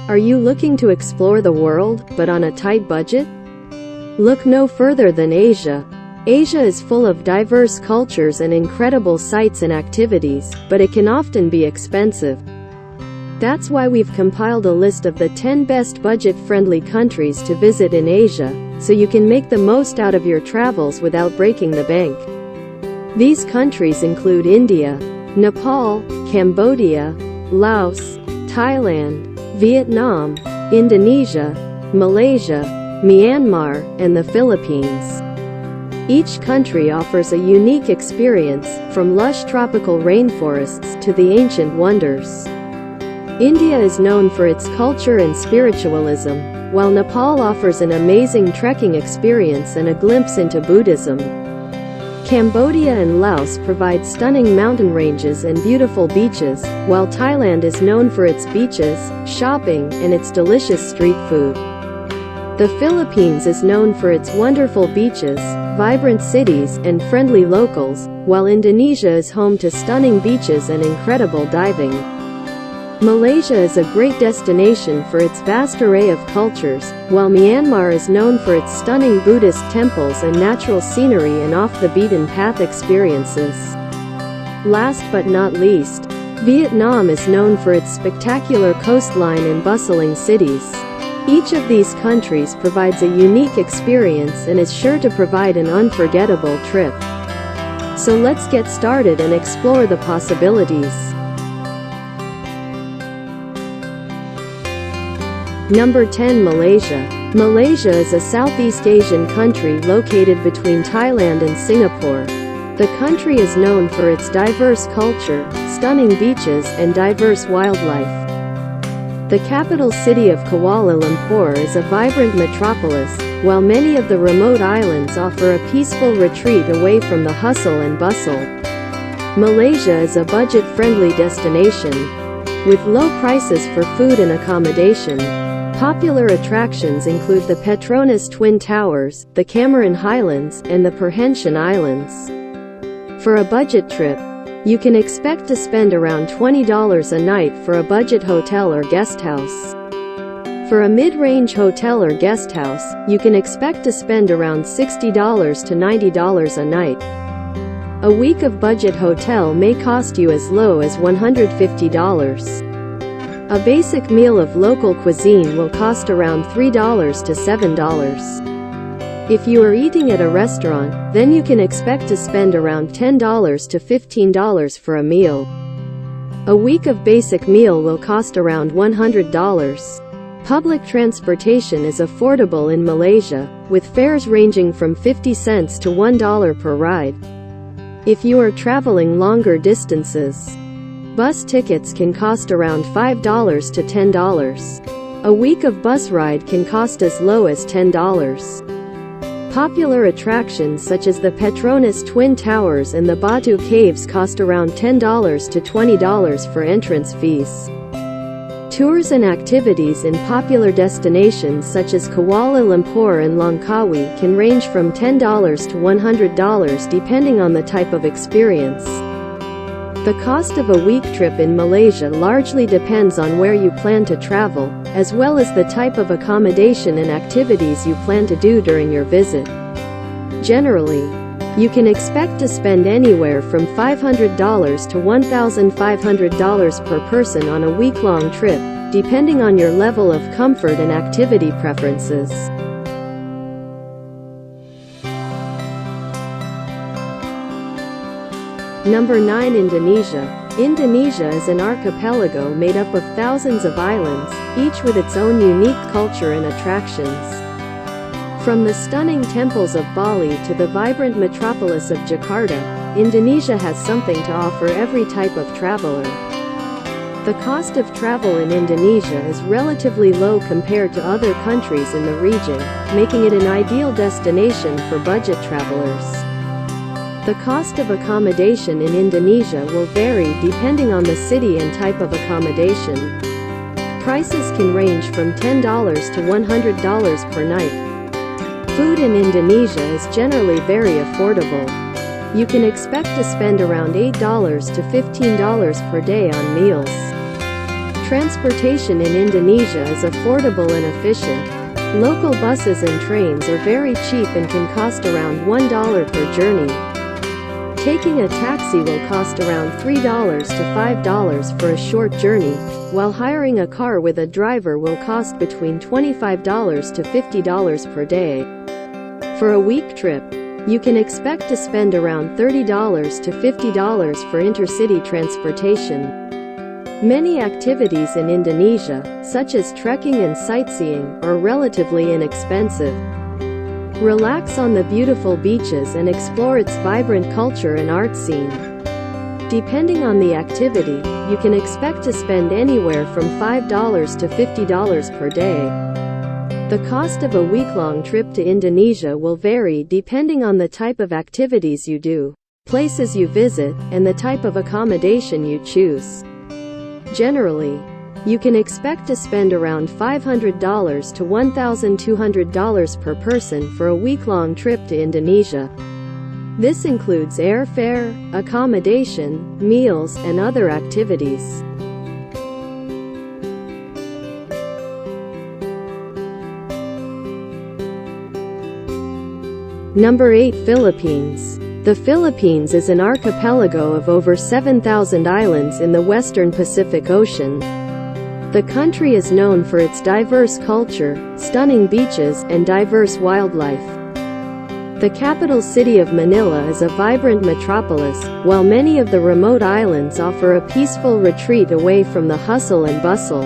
Are you looking to explore the world, but on a tight budget? Look no further than Asia. Asia is full of diverse cultures and incredible sights and activities, but it can often be expensive. That's why we've compiled a list of the 10 best budget-friendly countries to visit in Asia, so you can make the most out of your travels without breaking the bank. These countries include India, Nepal, Cambodia, Laos, Thailand, Vietnam, Indonesia, Malaysia, Myanmar, and the Philippines. Each country offers a unique experience, from lush tropical rainforests to the ancient wonders. India is known for its culture and spiritualism, while Nepal offers an amazing trekking experience and a glimpse into Buddhism. Cambodia and Laos provide stunning mountain ranges and beautiful beaches, while Thailand is known for its beaches, shopping, and its delicious street food. The Philippines is known for its wonderful beaches, vibrant cities, and friendly locals, while Indonesia is home to stunning beaches and incredible diving. Malaysia is a great destination for its vast array of cultures, while Myanmar is known for its stunning Buddhist temples and natural scenery and off-the-beaten-path experiences. Last but not least, Vietnam is known for its spectacular coastline and bustling cities. Each of these countries provides a unique experience and is sure to provide an unforgettable trip. So let's get started and explore the possibilities. Number 10. Malaysia. Malaysia is a Southeast Asian country located between Thailand and Singapore. The country is known for its diverse culture, stunning beaches, and diverse wildlife. The capital city of Kuala Lumpur is a vibrant metropolis, while many of the remote islands offer a peaceful retreat away from the hustle and bustle. Malaysia is a budget-friendly destination, with low prices for food and accommodation. Popular attractions include the Petronas Twin Towers, the Cameron Highlands, and the Perhentian Islands. For a budget trip, you can expect to spend around $20 a night for a budget hotel or guest house. For a mid-range hotel or guest house, you can expect to spend around $60 to $90 a night. A week of budget hotel may cost you as low as $150. A basic meal of local cuisine will cost around $3 to $7. If you are eating at a restaurant, then you can expect to spend around $10 to $15 for a meal. A week of basic meal will cost around $100. Public transportation is affordable in Malaysia, with fares ranging from 50 cents to $1 per ride. If you are traveling longer distances, bus tickets can cost around $5 to $10. A week of bus ride can cost as low as $10. Popular attractions such as the Petronas Twin Towers and the Batu Caves cost around $10 to $20 for entrance fees. Tours and activities in popular destinations such as Kuala Lumpur and Langkawi can range from $10 to $100 depending on the type of experience. The cost of a week trip in Malaysia largely depends on where you plan to travel, as well as the type of accommodation and activities you plan to do during your visit. Generally, you can expect to spend anywhere from $500 to $1,500 per person on a week-long trip, depending on your level of comfort and activity preferences. Number 9. Indonesia. Indonesia is an archipelago made up of thousands of islands, each with its own unique culture and attractions. From the stunning temples of Bali to the vibrant metropolis of Jakarta, Indonesia has something to offer every type of traveler. The cost of travel in Indonesia is relatively low compared to other countries in the region, making it an ideal destination for budget travelers. The cost of accommodation in Indonesia will vary depending on the city and type of accommodation. Prices can range from $10 to $100 per night. Food in Indonesia is generally very affordable. You can expect to spend around $8 to $15 per day on meals. Transportation in Indonesia is affordable and efficient. Local buses and trains are very cheap and can cost around $1 per journey. Taking a taxi will cost around $3 to $5 for a short journey, while hiring a car with a driver will cost between $25 to $50 per day. For a week trip, you can expect to spend around $30 to $50 for intercity transportation. Many activities in Indonesia, such as trekking and sightseeing, are relatively inexpensive. Relax on the beautiful beaches and explore its vibrant culture and art scene. Depending on the activity, you can expect to spend anywhere from $5 to $50 per day. The cost of a week-long trip to Indonesia will vary depending on the type of activities you do, places you visit, and the type of accommodation you choose. Generally, you can expect to spend around $500 to $1,200 per person for a week-long trip to Indonesia. This includes airfare, accommodation, meals, and other activities. Number 8. Philippines. The Philippines is an archipelago of over 7,000 islands in the western Pacific Ocean. The country is known for its diverse culture, stunning beaches, and diverse wildlife. The capital city of Manila is a vibrant metropolis, while many of the remote islands offer a peaceful retreat away from the hustle and bustle.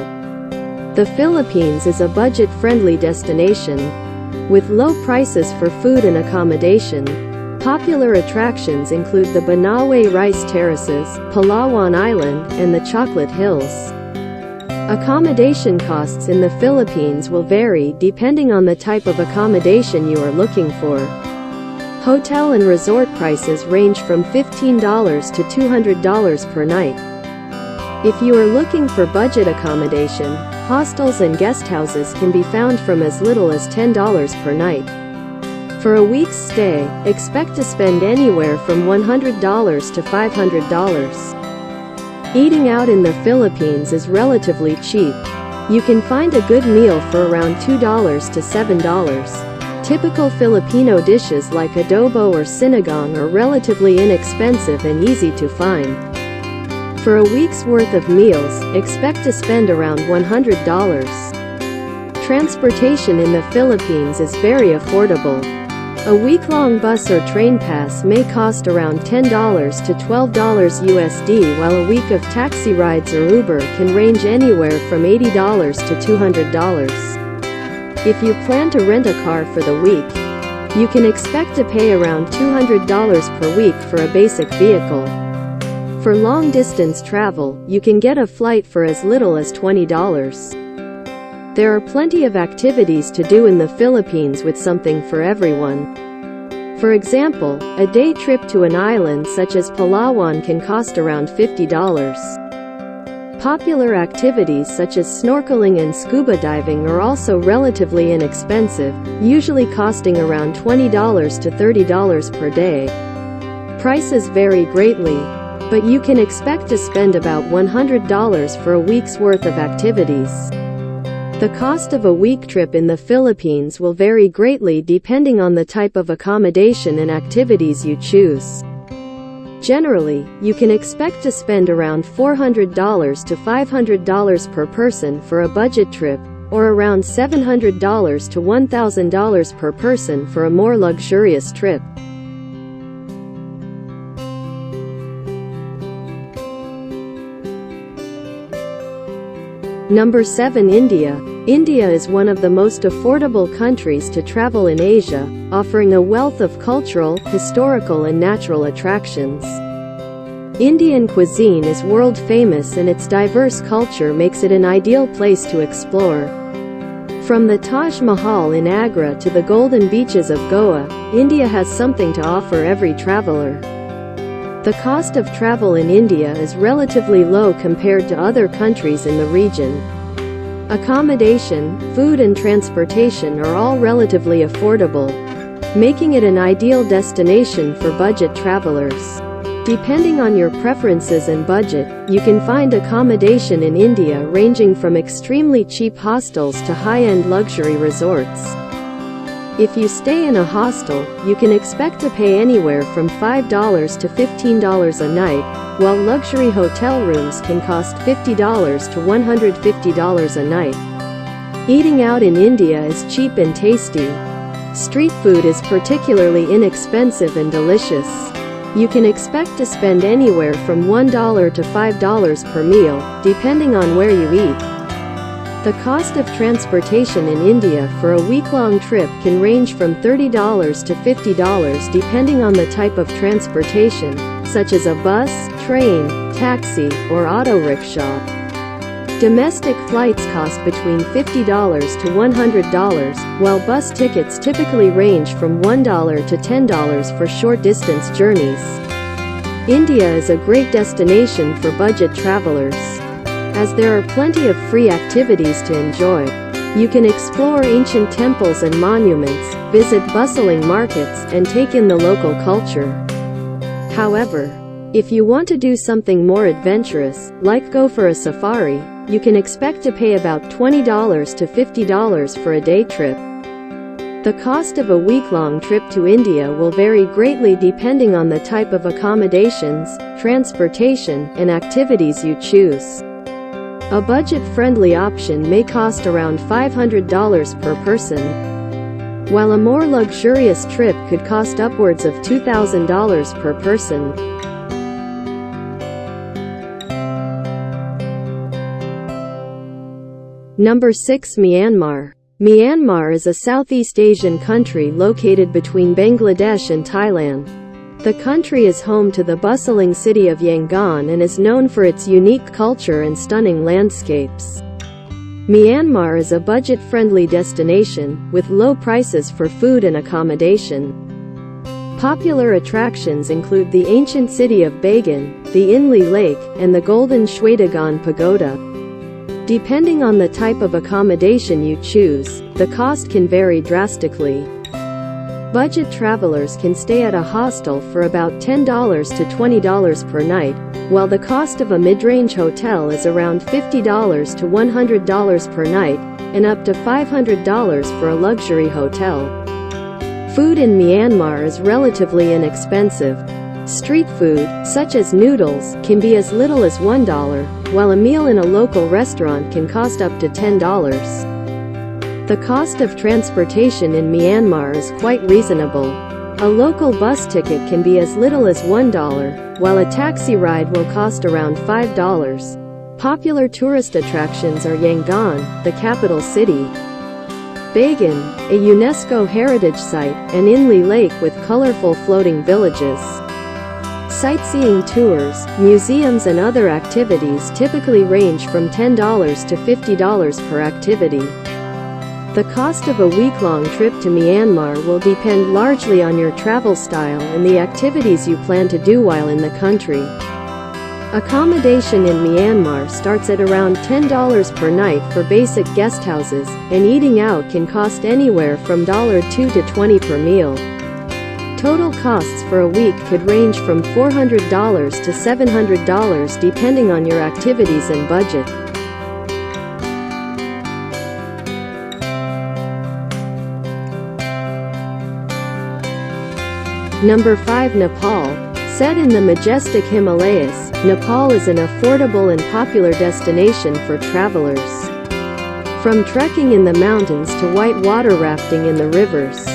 The Philippines is a budget-friendly destination, with low prices for food and accommodation. Popular attractions include the Banawe Rice Terraces, Palawan Island, and the Chocolate Hills. Accommodation costs in the Philippines will vary depending on the type of accommodation you are looking for. Hotel and resort prices range from $15 to $200 per night. If you are looking for budget accommodation, hostels and guest houses can be found from as little as $10 per night. For a week's stay, expect to spend anywhere from $100 to $500. Eating out in the Philippines is relatively cheap. You can find a good meal for around $2 to $7. Typical Filipino dishes like adobo or sinigang are relatively inexpensive and easy to find. For a week's worth of meals, expect to spend around $100. Transportation in the Philippines is very affordable. A week-long bus or train pass may cost around $10 to $12 USD, while a week of taxi rides or Uber can range anywhere from $80 to $200. If you plan to rent a car for the week, you can expect to pay around $200 per week for a basic vehicle. For long-distance travel, you can get a flight for as little as $20. There are plenty of activities to do in the Philippines with something for everyone. For example, a day trip to an island such as Palawan can cost around $50. Popular activities such as snorkeling and scuba diving are also relatively inexpensive, usually costing around $20 to $30 per day. Prices vary greatly, but you can expect to spend about $100 for a week's worth of activities. The cost of a week trip in the Philippines will vary greatly depending on the type of accommodation and activities you choose. Generally, you can expect to spend around $400 to $500 per person for a budget trip, or around $700 to $1,000 per person for a more luxurious trip. Number 7. India. India is one of the most affordable countries to travel in Asia, offering a wealth of cultural, historical and natural attractions. Indian cuisine is world famous and its diverse culture makes it an ideal place to explore. From the Taj Mahal in Agra to the golden beaches of Goa, India has something to offer every traveler. The cost of travel in India is relatively low compared to other countries in the region. Accommodation, food and transportation are all relatively affordable, making it an ideal destination for budget travelers. Depending on your preferences and budget, you can find accommodation in India ranging from extremely cheap hostels to high-end luxury resorts. If you stay in a hostel, you can expect to pay anywhere from $5 to $15 a night, while luxury hotel rooms can cost $50 to $150 a night. Eating out in India is cheap and tasty. Street food is particularly inexpensive and delicious. You can expect to spend anywhere from $1 to $5 per meal, depending on where you eat. The cost of transportation in India for a week-long trip can range from $30 to $50 depending on the type of transportation, such as a bus, train, taxi, or auto rickshaw. Domestic flights cost between $50 to $100, while bus tickets typically range from $1 to $10 for short-distance journeys. India is a great destination for budget travelers, as there are plenty of free activities to enjoy. You can explore ancient temples and monuments, visit bustling markets, and take in the local culture. However, if you want to do something more adventurous, like go for a safari, you can expect to pay about $20 to $50 for a day trip. The cost of a week-long trip to India will vary greatly depending on the type of accommodations, transportation, and activities you choose. A budget-friendly option may cost around $500 per person, while a more luxurious trip could cost upwards of $2,000 per person. Number 6. Myanmar. Myanmar is a Southeast Asian country located between Bangladesh and Thailand. The country is home to the bustling city of Yangon and is known for its unique culture and stunning landscapes. Myanmar is a budget-friendly destination, with low prices for food and accommodation. Popular attractions include the ancient city of Bagan, the Inle Lake, and the Golden Shwedagon Pagoda. Depending on the type of accommodation you choose, the cost can vary drastically. Budget travelers can stay at a hostel for about $10 to $20 per night, while the cost of a mid-range hotel is around $50 to $100 per night, and up to $500 for a luxury hotel. Food in Myanmar is relatively inexpensive. Street food, such as noodles, can be as little as $1, while a meal in a local restaurant can cost up to $10. The cost of transportation in Myanmar is quite reasonable. A local bus ticket can be as little as $1, while a taxi ride will cost around $5. Popular tourist attractions are Yangon, the capital city, Bagan, a UNESCO heritage site, and Inle Lake with colorful floating villages. Sightseeing tours, museums and other activities typically range from $10 to $50 per activity. The cost of a week-long trip to Myanmar will depend largely on your travel style and the activities you plan to do while in the country. Accommodation in Myanmar starts at around $10 per night for basic guest houses, and eating out can cost anywhere from $2 to $20 per meal. Total costs for a week could range from $400 to $700 depending on your activities and budget. Number 5. Nepal. Set in the majestic Himalayas, Nepal is an affordable and popular destination for travelers. From trekking in the mountains to whitewater rafting in the rivers,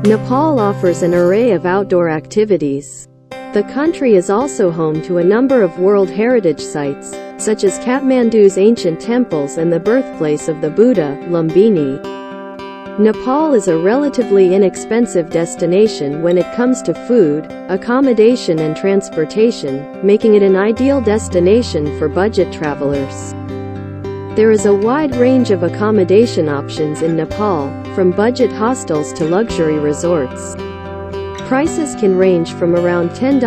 Nepal offers an array of outdoor activities. The country is also home to a number of World Heritage Sites, such as Kathmandu's ancient temples and the birthplace of the Buddha, Lumbini. Nepal is a relatively inexpensive destination when it comes to food, accommodation and transportation, making it an ideal destination for budget travelers. There is a wide range of accommodation options in Nepal, from budget hostels to luxury resorts. Prices can range from around $10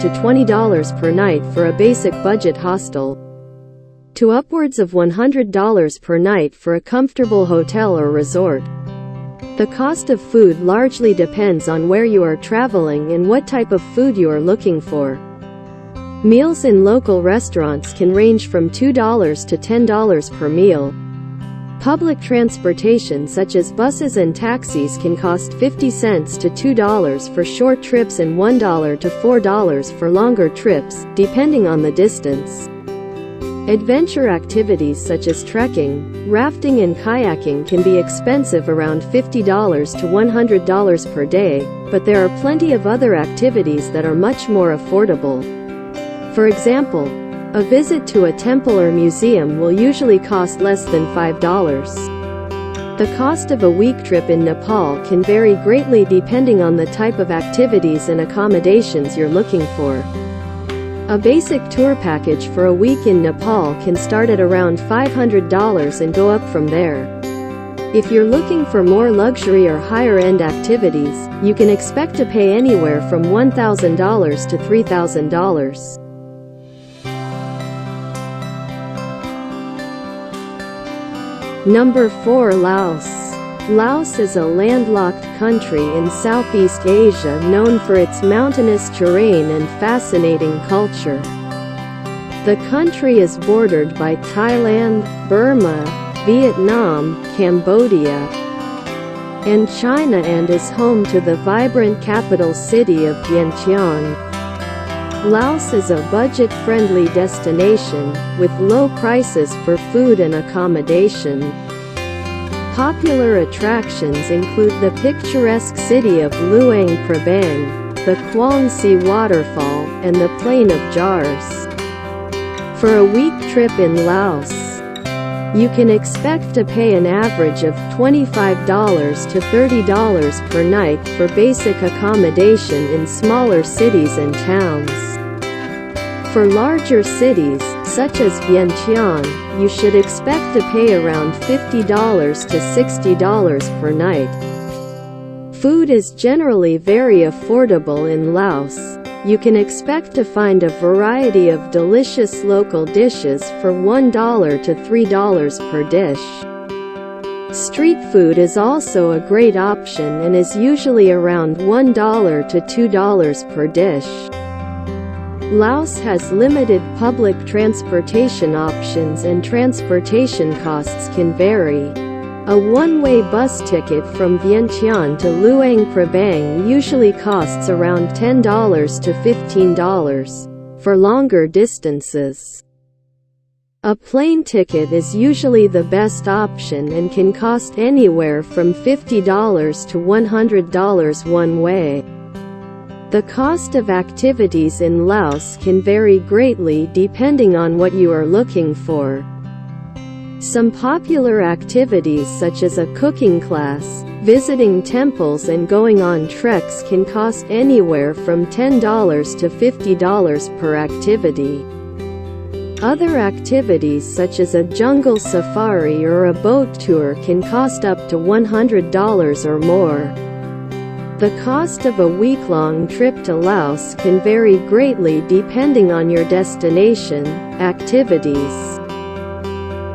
to $20 per night for a basic budget hostel, to upwards of $100 per night for a comfortable hotel or resort. The cost of food largely depends on where you are traveling and what type of food you are looking for. Meals in local restaurants can range from $2 to $10 per meal. Public transportation such as buses and taxis can cost 50 cents to $2 for short trips and $1 to $4 for longer trips, depending on the distance. Adventure activities such as trekking, rafting and kayaking can be expensive, around $50 to $100 per day, but there are plenty of other activities that are much more affordable. For example, a visit to a temple or museum will usually cost less than $5. The cost of a week trip in Nepal can vary greatly depending on the type of activities and accommodations you're looking for. A basic tour package for a week in Nepal can start at around $500 and go up from there. If you're looking for more luxury or higher-end activities, you can expect to pay anywhere from $1,000 to $3,000. Number 4. Laos. Laos is a landlocked country in Southeast Asia known for its mountainous terrain and fascinating culture. The country is bordered by Thailand, Burma, Vietnam, Cambodia, and China, and is home to the vibrant capital city of Vientiane. Laos is a budget-friendly destination, with low prices for food and accommodation. Popular attractions include the picturesque city of Luang Prabang, the Quang Si waterfall, and the Plain of Jars. For a week trip in Laos, you can expect to pay an average of $25 to $30 per night for basic accommodation in smaller cities and towns. For larger cities, such as Vientiane, you should expect to pay around $50 to $60 per night. Food is generally very affordable in Laos. You can expect to find a variety of delicious local dishes for $1 to $3 per dish. Street food is also a great option and is usually around $1 to $2 per dish. Laos has limited public transportation options and transportation costs can vary. A one-way bus ticket from Vientiane to Luang Prabang usually costs around $10 to $15 for longer distances. A plane ticket is usually the best option and can cost anywhere from $50 to $100 one way. The cost of activities in Laos can vary greatly depending on what you are looking for. Some popular activities such as a cooking class, visiting temples and going on treks can cost anywhere from $10 to $50 per activity. Other activities such as a jungle safari or a boat tour can cost up to $100 or more. The cost of a week-long trip to Laos can vary greatly depending on your destination, activities,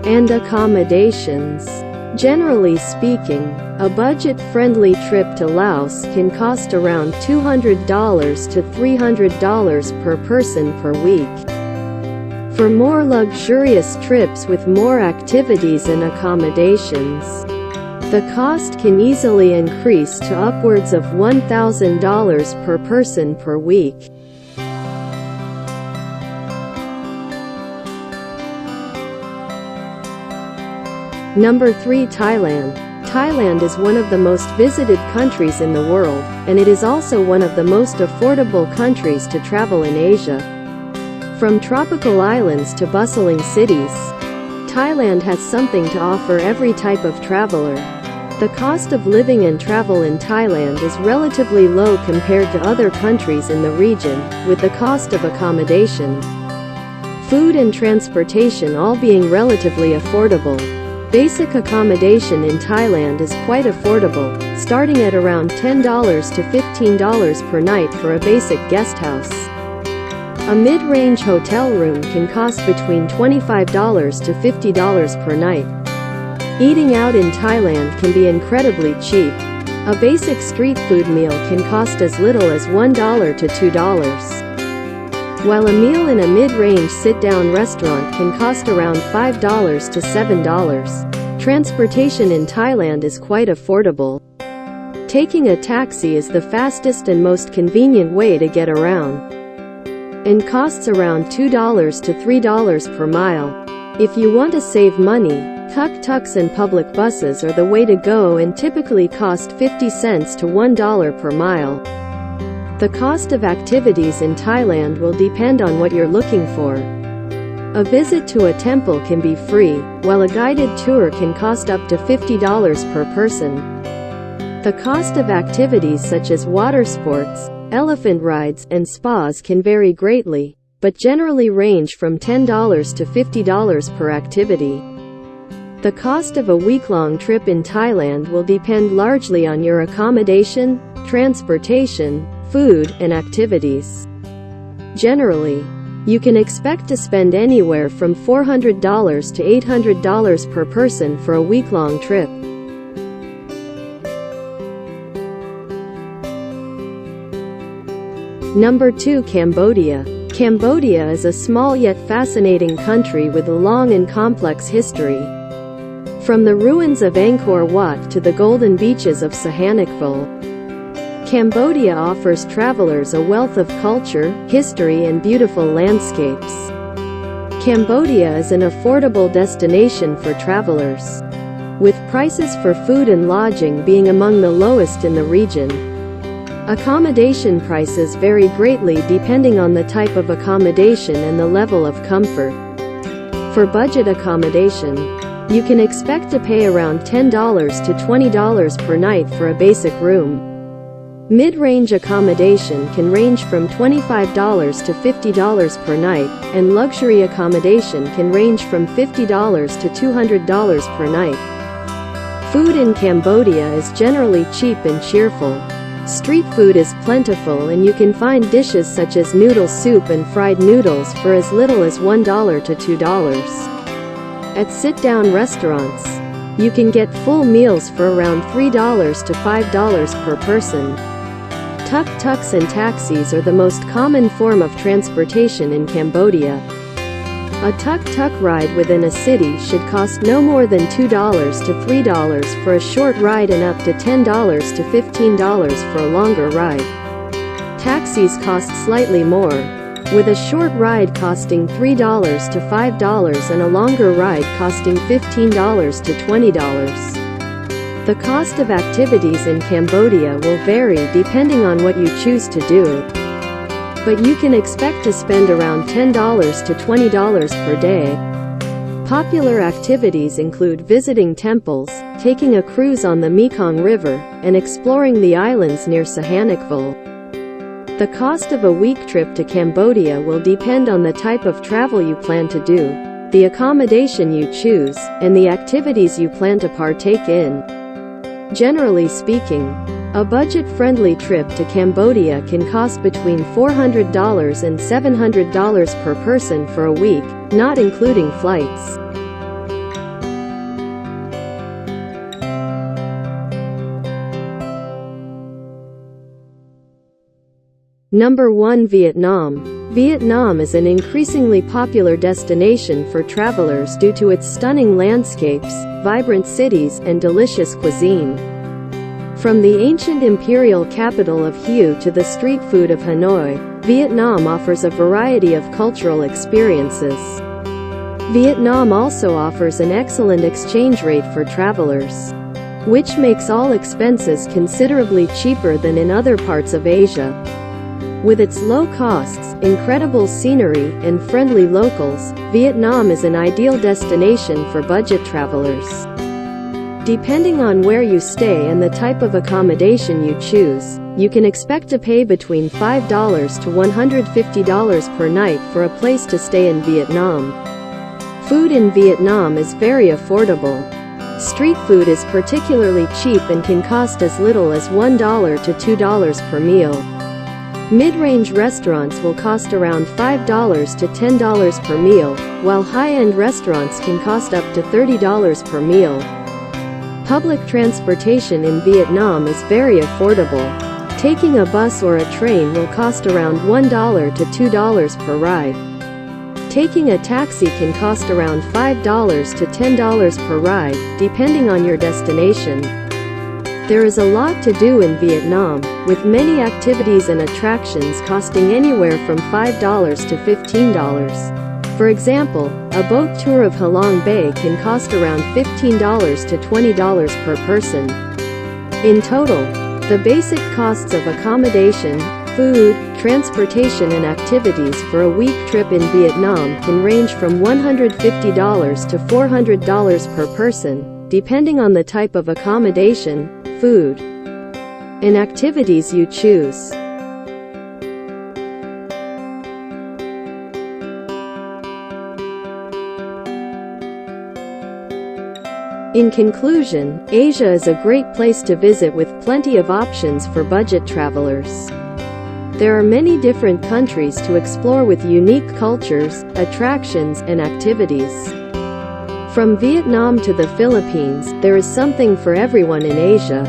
and accommodations. Generally speaking, a budget-friendly trip to Laos can cost around $200 to $300 per person per week. For more luxurious trips with more activities and accommodations, the cost can easily increase to upwards of $1,000 per person per week. Number 3. Thailand. Thailand is one of the most visited countries in the world, and it is also one of the most affordable countries to travel in Asia. From tropical islands to bustling cities, Thailand has something to offer every type of traveler. The cost of living and travel in Thailand is relatively low compared to other countries in the region, with the cost of accommodation, food and transportation all being relatively affordable. Basic accommodation in Thailand is quite affordable, starting at around $10 to $15 per night for a basic guest house. A mid-range hotel room can cost between $25 to $50 per night. Eating out in Thailand can be incredibly cheap. A basic street food meal can cost as little as $1 to $2, while a meal in a mid-range sit-down restaurant can cost around $5 to $7. Transportation in Thailand is quite affordable. Taking a taxi is the fastest and most convenient way to get around, and costs around $2 to $3 per mile. If you want to save money, tuk-tuks and public buses are the way to go and typically cost 50 cents to $1 per mile. The cost of activities in Thailand will depend on what you're looking for. A visit to a temple can be free, while a guided tour can cost up to $50 per person. The cost of activities such as water sports, elephant rides, and spas can vary greatly, but generally range from $10 to $50 per activity. The cost of a week-long trip in Thailand will depend largely on your accommodation, transportation, food, and activities. Generally, you can expect to spend anywhere from $400 to $800 per person for a week-long trip. Number 2. Cambodia. Cambodia is a small yet fascinating country with a long and complex history. From the ruins of Angkor Wat to the golden beaches of Sihanoukville, Cambodia offers travelers a wealth of culture, history, and beautiful landscapes. Cambodia is an affordable destination for travelers, with prices for food and lodging being among the lowest in the region. Accommodation prices vary greatly depending on the type of accommodation and the level of comfort. For budget accommodation, you can expect to pay around $10 to $20 per night for a basic room. Mid-range accommodation can range from $25 to $50 per night, and luxury accommodation can range from $50 to $200 per night. Food in Cambodia is generally cheap and cheerful. Street food is plentiful and you can find dishes such as noodle soup and fried noodles for as little as $1 to $2. At sit-down restaurants, you can get full meals for around $3 to $5 per person. Tuk-tuks and taxis are the most common form of transportation in Cambodia. A tuk-tuk ride within a city should cost no more than $2 to $3 for a short ride and up to $10 to $15 for a longer ride. Taxis cost slightly more, with a short ride costing $3 to $5 and a longer ride costing $15 to $20. The cost of activities in Cambodia will vary depending on what you choose to do, but you can expect to spend around $10 to $20 per day. Popular activities include visiting temples, taking a cruise on the Mekong River, and exploring the islands near Sihanoukville. The cost of a week trip to Cambodia will depend on the type of travel you plan to do, the accommodation you choose, and the activities you plan to partake in. Generally speaking, a budget-friendly trip to Cambodia can cost between $400 and $700 per person for a week, not including flights. Number 1. Vietnam. Vietnam is an increasingly popular destination for travelers due to its stunning landscapes, vibrant cities, and delicious cuisine. From the ancient imperial capital of Hue to the street food of Hanoi, Vietnam offers a variety of cultural experiences. Vietnam also offers an excellent exchange rate for travelers, which makes all expenses considerably cheaper than in other parts of Asia. With its low costs, incredible scenery, and friendly locals, Vietnam is an ideal destination for budget travelers. Depending on where you stay and the type of accommodation you choose, you can expect to pay between $5 to $150 per night for a place to stay in Vietnam. Food in Vietnam is very affordable. Street food is particularly cheap and can cost as little as $1 to $2 per meal. Mid-range restaurants will cost around $5 to $10 per meal, while high-end restaurants can cost up to $30 per meal. Public transportation in Vietnam is very affordable. Taking a bus or a train will cost around $1 to $2 per ride. Taking a taxi can cost around $5 to $10 per ride, depending on your destination. There is a lot to do in Vietnam, with many activities and attractions costing anywhere from $5 to $15. For example, a boat tour of Halong Bay can cost around $15 to $20 per person. In total, the basic costs of accommodation, food, transportation and activities for a week trip in Vietnam can range from $150 to $400 per person, depending on the type of accommodation, food, and activities you choose. In conclusion, Asia is a great place to visit with plenty of options for budget travelers. There are many different countries to explore with unique cultures, attractions, and activities. From Vietnam to the Philippines, there is something for everyone in Asia.